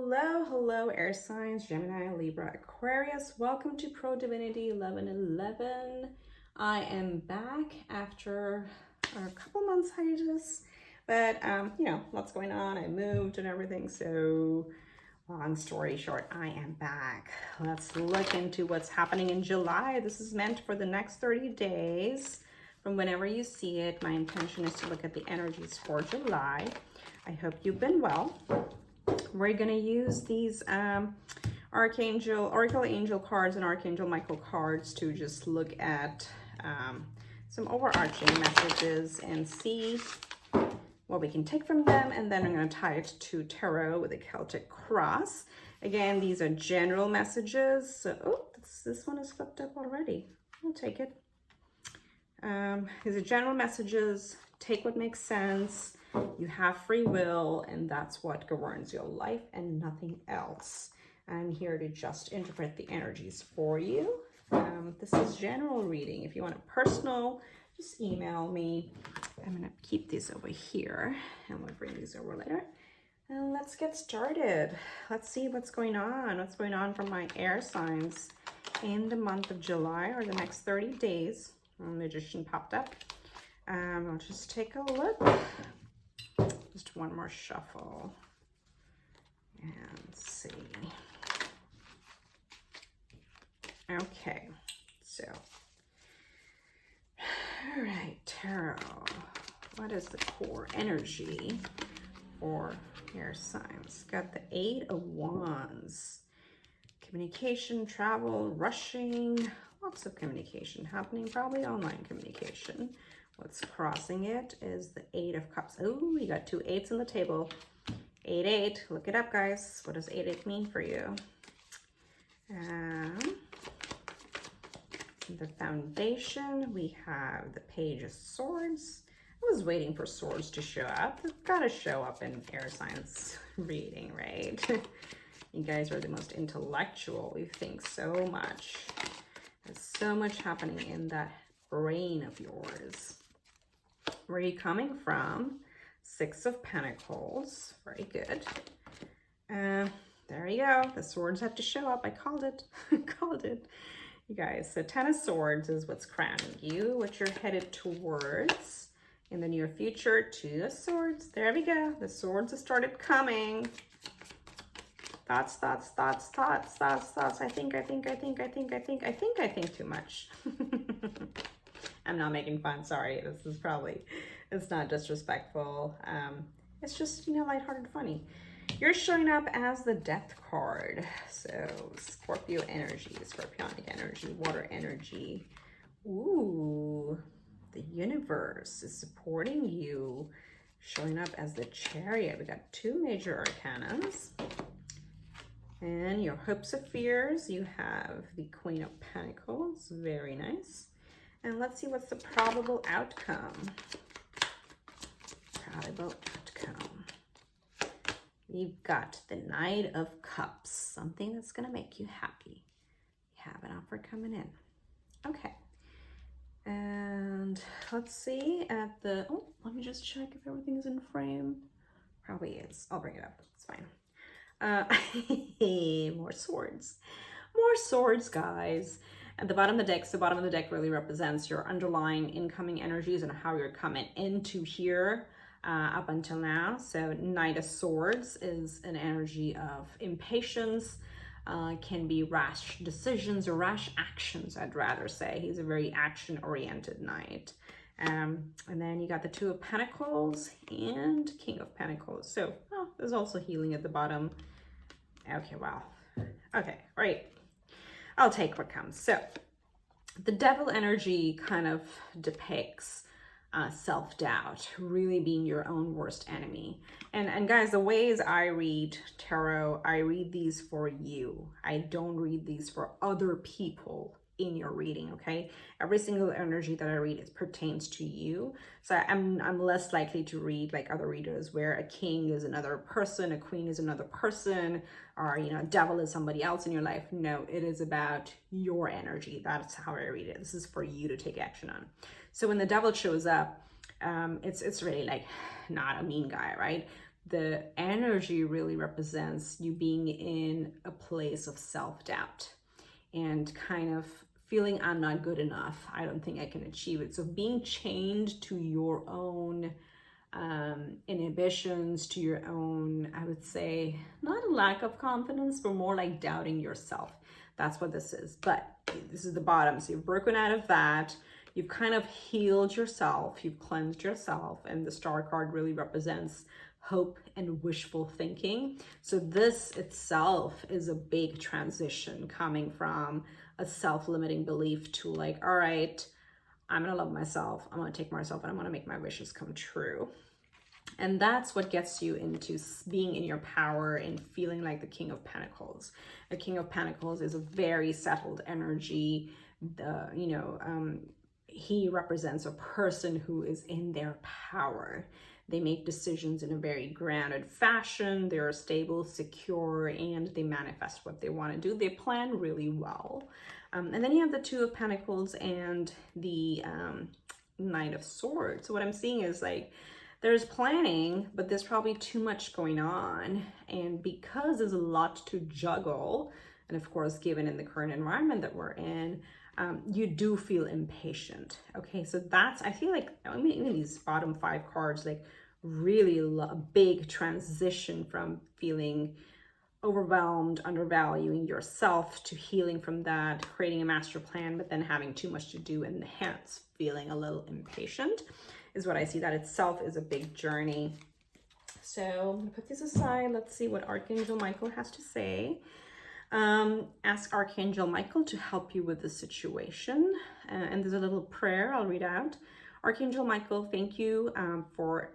Hello, air signs, Gemini, Libra, Aquarius. Welcome to ProDivinity 1111. I am back after a couple months hiatus, but lots going on. I moved and everything, so long story short, I am back. Let's look into what's happening in July. This is meant for the next 30 days. From whenever you see it, my intention is to look at the energies for July. I hope you've been well. We're going to use these Oracle Angel cards and Archangel Michael cards to just look at some overarching messages and see what we can take from them. And then I'm going to tie it to tarot with a Celtic cross. Again, these are general messages. So, oh, this one is flipped up already. I'll take it. These are general messages. Take what makes sense. You have free will, and that's what governs your life and nothing else. I'm here to just interpret the energies for you. This is general reading. If you want a personal, just email me. I'm going to keep these over here, and we'll bring these over later. And let's get started. Let's see what's going on. What's going on for my air signs in the month of July, or the next 30 days. Magician popped up. I'll just take a look. Just one more shuffle and see. Okay, so, all right, tarot. What is the core energy for air signs? Got the 8 of Wands. Communication, travel, rushing, lots of communication happening, probably online communication. What's crossing it is the 8 of Cups. Oh, we got 2 8s on the table. 8 8. Look it up, guys. What does 8 8 mean for you? The foundation, we have the Page of Swords. I was waiting for swords to show up. They've got to show up in air signs reading, right? You guys are the most intellectual. You think so much. There's so much happening in that brain of yours. Where are you coming from? 6 of Pentacles. Very good. There you go. The swords have to show up. I called it. I called it. You guys, so 10 of Swords is what's crowning you, what you're headed towards in the near future. 2 of Swords. There we go. The swords have started coming. Thoughts. I think too much. I'm not making fun. Sorry. This is probably, it's not disrespectful. It's just, lighthearted, funny. You're showing up as the Death card. So Scorpio energy, Scorpionic energy, water energy. Ooh, the universe is supporting you. Showing up as the Chariot. We got 2 major arcanas. And your hopes and fears, you have the Queen of Pentacles. Very nice. And let's see what's the probable outcome. Probable outcome. You've got the Knight of Cups. Something that's going to make you happy. You have an offer coming in. Okay. And let's see at the... Oh, let me just check if everything's in frame. Probably is. I'll bring it up. It's fine. More swords. More swords, guys. At the bottom of the deck, so the bottom of the deck really represents your underlying incoming energies and how you're coming into here up until now. So Knight of Swords is an energy of impatience, can be rash decisions or rash actions, I'd rather say. He's a very action-oriented knight. And then you got the 2 of Pentacles and King of Pentacles. So, oh, there's also healing at the bottom. Okay, wow. Okay, right. I'll take what comes. So, the Devil energy kind of depicts self-doubt, really being your own worst enemy. And guys, the ways I read tarot, I read these for you. I don't read these for other people in your reading, okay? Every single energy that I read pertains to you. So I'm less likely to read like other readers where a king is another person, a queen is another person, or a devil is somebody else in your life. No, it is about your energy. That's how I read it. This is for you to take action on. So when the devil shows up, it's really like not a mean guy, right? the energy really represents you being in a place of self-doubt and kind of feeling I'm not good enough. I don't think I can achieve it. So being chained to your own inhibitions, to your own, I would say, not a lack of confidence, but more like doubting yourself. That's what this is. But this is the bottom. So you've broken out of that. You've kind of healed yourself. You've cleansed yourself. And the Star card really represents hope and wishful thinking. So this itself is a big transition coming from a self-limiting belief to like, all right, I'm gonna love myself, I'm gonna take myself, and I'm gonna make my wishes come true. And that's what gets you into being in your power and feeling like the King of Pentacles. The King of Pentacles is a very settled energy. He represents a person who is in their power. They make decisions in a very grounded fashion. They're stable, secure, and they manifest what they want to do. They plan really well. And then you have the Two of Pentacles and the Knight of Swords. So what I'm seeing is like, there's planning, but there's probably too much going on. And because there's a lot to juggle, and of course, given in the current environment that we're in, you do feel impatient. Okay, so that's, I feel like, I mean, these bottom 5 cards, like really a big transition from feeling overwhelmed, undervaluing yourself, to healing from that, creating a master plan, but then having too much to do and hence feeling a little impatient is what I see. That itself is a big journey. So I'm gonna put this aside. Let's see what Archangel Michael has to say. Ask Archangel Michael to help you with the situation. And there's a little prayer I'll read out. Archangel Michael, thank you for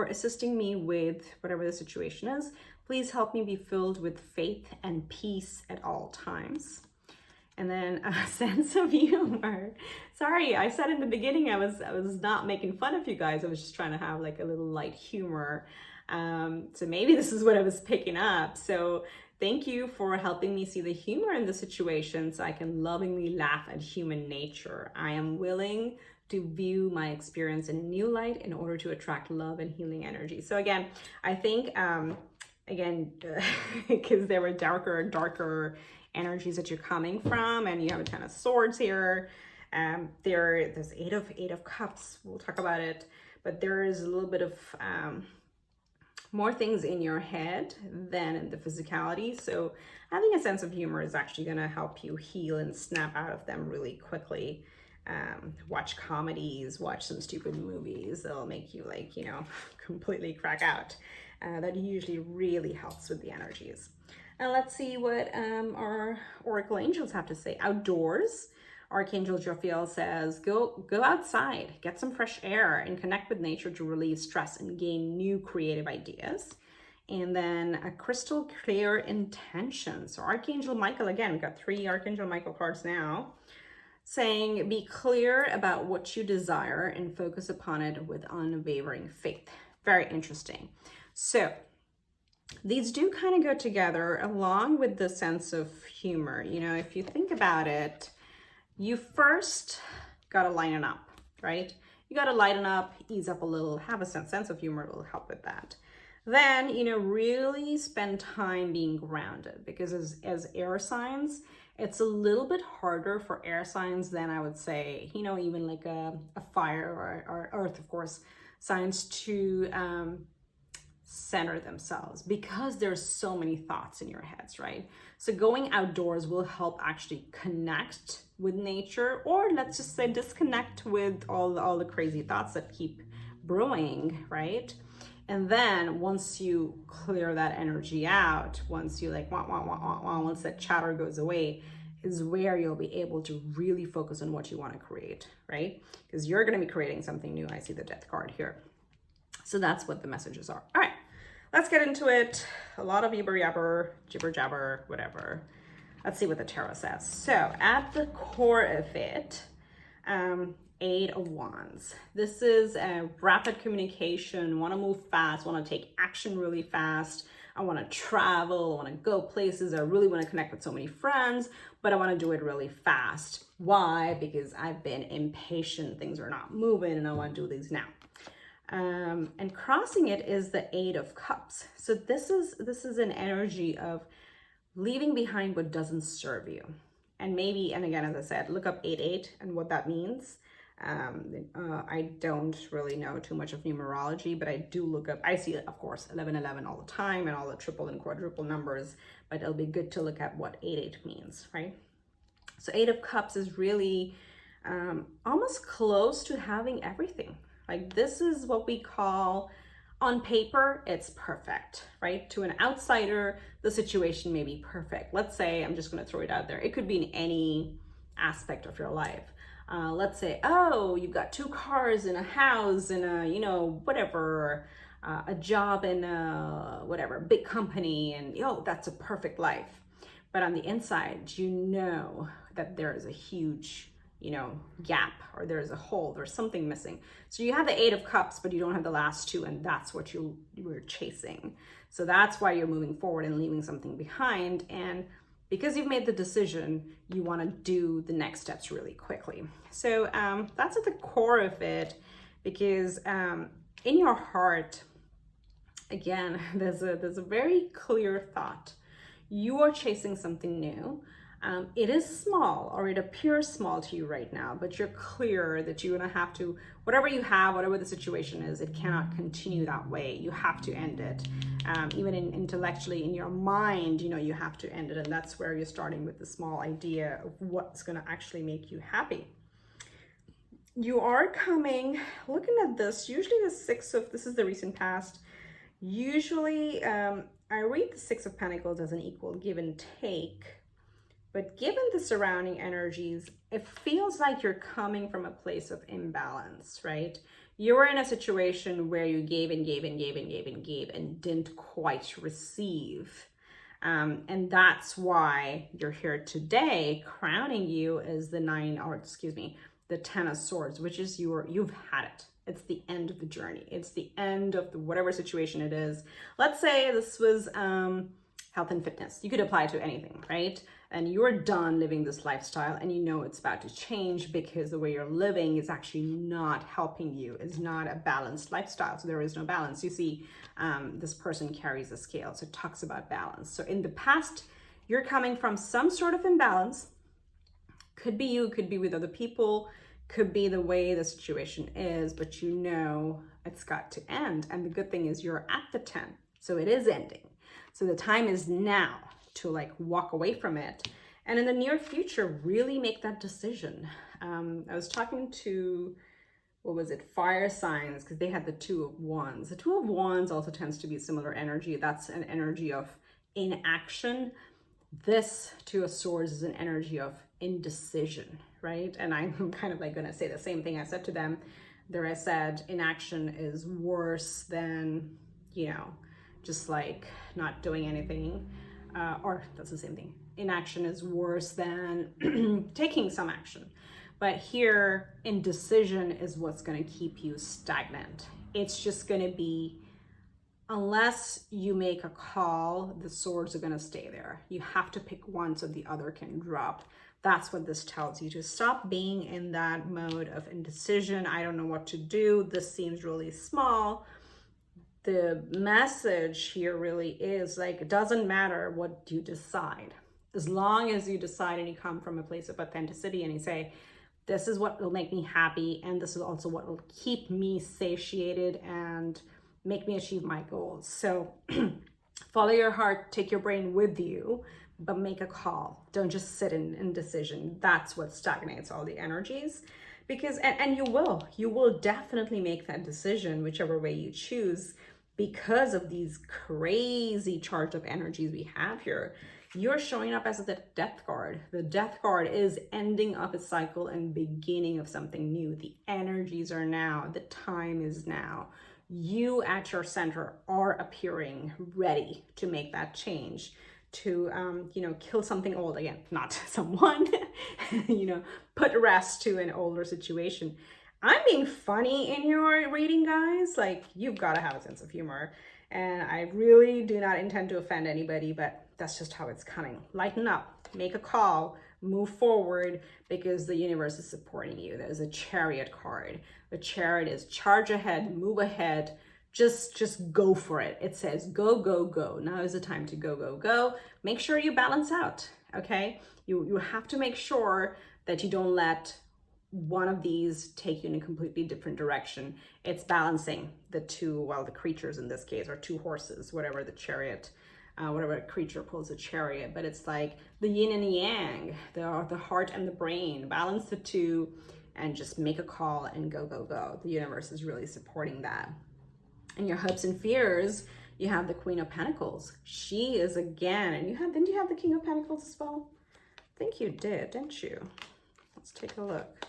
assisting me with whatever the situation is. Please help me be filled with faith and peace at all times. And then a sense of humor. Sorry, I said in the beginning I was not making fun of you guys. I was just trying to have like a little light humor. So maybe this is what I was picking up. So thank you for helping me see the humor in the situation so I can lovingly laugh at human nature. I am willing to view my experience in a new light in order to attract love and healing energy. So again, I think, because there were darker energies that you're coming from, and you have a Ten of Swords here. There's eight of Cups. We'll talk about it, but there is a little bit of more things in your head than in the physicality. So having a sense of humor is actually going to help you heal and snap out of them really quickly. Watch comedies, watch some stupid movies. They'll make you like, completely crack out. That usually really helps with the energies. And let's see what our Oracle Angels have to say. Outdoors, Archangel Jophiel says, go outside, get some fresh air, and connect with nature to relieve stress and gain new creative ideas. And then a crystal clear intention. So Archangel Michael, again, we've got 3 Archangel Michael cards now, saying, be clear about what you desire and focus upon it with unwavering faith. Very interesting. So these do kind of go together along with the sense of humor. If you think about it, you first got to lighten up, right? You got to lighten up, ease up a little, have a sense of humor will help with that. Then, really spend time being grounded, because as air signs, it's a little bit harder for air signs than I would say, even like a fire or earth, of course, signs to center themselves, because there's so many thoughts in your heads, right? So going outdoors will help actually connect with nature, or let's just say disconnect with all the crazy thoughts that keep brewing, right? And then once you clear that energy out, once you like once that chatter goes away, is where you'll be able to really focus on what you want to create, right? Because you're going to be creating something new. I see the Death card here. So that's what the messages are. All right, let's get into it. A lot of jibber jabber, whatever. Let's see what the tarot says. So at the core of it, 8 of Wands. This is a rapid communication, want to move fast, want to take action really fast. I want to travel, I want to go places. I really want to connect with so many friends, but I want to do it really fast. Why? Because I've been impatient. Things are not moving and I want to do these now. And crossing it is the Eight of Cups. So this is an energy of leaving behind what doesn't serve you. And maybe, and again, as I said, look up 8-8 and what that means. I don't really know too much of numerology, but I do look up, I see, of course, 11-11 all the time and all the triple and quadruple numbers, but it'll be good to look at what 8-8 means, right? So Eight of Cups is really almost close to having everything. Like, this is what we call, on paper, it's perfect, right? To an outsider, the situation may be perfect. Let's say, I'm just going to throw it out there. It could be in any aspect of your life. Let's say, oh, you've got 2 cars and a house and a, you know, whatever, a job in a, whatever, big company, and, yo, that's a perfect life. But on the inside, you know that there is a huge, you know, gap, or there's a hole, there's something missing. So you have the Eight of Cups, but you don't have the last 2, and that's what you were chasing. So that's why you're moving forward and leaving something behind. And because you've made the decision, you want to do the next steps really quickly. So that's at the core of it, because in your heart, again, there's a very clear thought. You are chasing something new. It is small, or it appears small to you right now, but you're clear that you're gonna have to, whatever you have, whatever the situation is, it cannot continue that way. You have to end it. Even intellectually, in your mind, you know, you have to end it. And that's where you're starting with the small idea of what's gonna actually make you happy. You are coming, looking at this, usually the this is the recent past. Usually, I read the Six of Pentacles as an equal give and take. But given the surrounding energies, it feels like you're coming from a place of imbalance, right? You were in a situation where you gave and gave and gave and gave and gave and didn't quite receive. And that's why you're here today. Crowning you is the the Ten of Swords, which is you've had it. It's the end of the journey. It's the end of whatever situation it is. Let's say this was health and fitness. You could apply to anything, right? And you're done living this lifestyle, and you know it's about to change because the way you're living is actually not helping you. It's not a balanced lifestyle, so there is no balance. You see, this person carries a scale, so it talks about balance. So in the past, you're coming from some sort of imbalance. Could be you, could be with other people, could be the way the situation is, but you know it's got to end. And the good thing is you're at the 10, so it is ending. So the time is now to like walk away from it, and in the near future really make that decision. I was talking to, what was it, fire signs, because they had the Two of Wands. The Two of Wands also tends to be similar energy. That's an energy of inaction. This Two of Swords is an energy of indecision, right? And I'm kind of like going to say the same thing I said to them there. I said inaction is worse than, you know, just like not doing anything. Or that's the same thing. Inaction is worse than taking some action. But here, indecision is what's going to keep you stagnant. It's just going to be, unless you make a call, the swords are going to stay there. You have to pick one so the other can drop. That's what this tells you, to stop being in that mode of indecision. I don't know what to do. This seems really small. The message here really is like, it doesn't matter what you decide. As long as you decide and you come from a place of authenticity and you say, this is what will make me happy, and this is also what will keep me satiated and make me achieve my goals. So follow your heart, take your brain with you, but make a call. Don't just sit in indecision. That's what stagnates all the energies. Because, and you will definitely make that decision, whichever way you choose, because of these crazy charged up energies we have here. You're showing up as the Death card. The Death card is ending of a cycle and beginning of something new. The energies are now, the time is now. You at your center are appearing ready to make that change, to you know, kill something old, again, not someone, you know, put rest to an older situation. I'm being funny in your reading, guys. Like, you've got to have a sense of humor, and I really do not intend to offend anybody, but that's just how it's coming. Lighten up, make a call, move forward because the universe is supporting you. There's a Chariot card. The Chariot is charge ahead, move ahead, just go for it. It says go, go, go. Now is the time to go, go, go. Make sure you balance out, okay? You have to make sure that you don't let one of these take you in a completely different direction. It's balancing the two, well, the creatures in this case, or two horses, whatever the chariot, whatever creature pulls a chariot, but it's like the yin and the yang, the heart and the brain, balance the two and just make a call and go, go, go. The universe is really supporting that. And your hopes and fears, you have the Queen of Pentacles. She is again, and didn't you have the King of Pentacles as well? I think you did, didn't you? Let's take a look.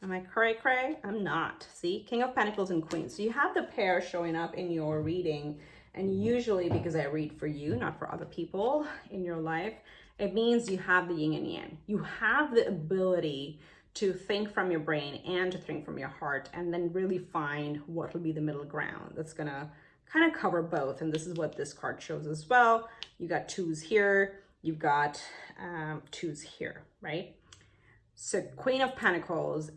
Am I cray? I'm not. See, King of Pentacles and Queen. So you have the pair showing up in your reading. And usually, because I read for you, not for other people in your life, it means you have the yin and yang. You have the ability to think from your brain and to think from your heart, and then really find what will be the middle ground that's gonna kind of cover both. And this is what this card shows as well. You got twos here, you've got twos here, right? So Queen of Pentacles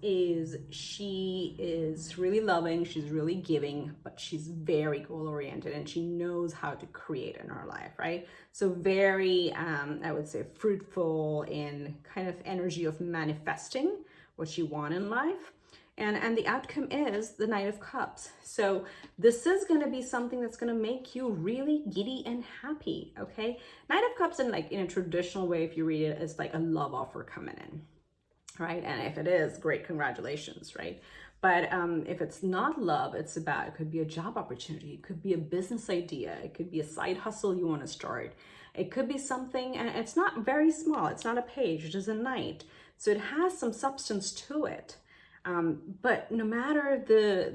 she is really loving, she's really giving, but she's very goal oriented and she knows how to create in her life, right? So very, I would say fruitful in kind of energy of manifesting what you want in life. And the outcome is the Knight of Cups. So this is going to be something that's going to make you really giddy and happy, okay? Knight of Cups in a traditional way, if you read it, is like a love offer coming in. Right? And if it is, great, congratulations, right? But if it's not love, it could be a job opportunity, it could be a business idea, it could be a side hustle you want to start, it could be something, and it's not very small, it's not a page, it is a knight, so it has some substance to it. But no matter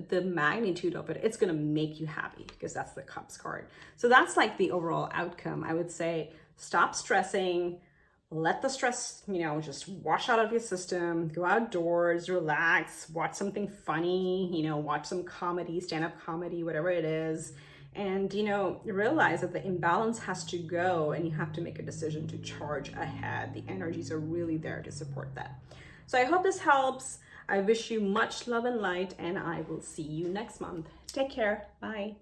the magnitude of it, it's going to make you happy because that's the Cups card. So that's like the overall outcome. I would say stop stressing. Let the stress, just wash out of your system, go outdoors, relax, watch something funny, watch some comedy, stand-up comedy, whatever it is. And, realize that the imbalance has to go and you have to make a decision to charge ahead. The energies are really there to support that. So I hope this helps. I wish you much love and light, and I will see you next month. Take care. Bye.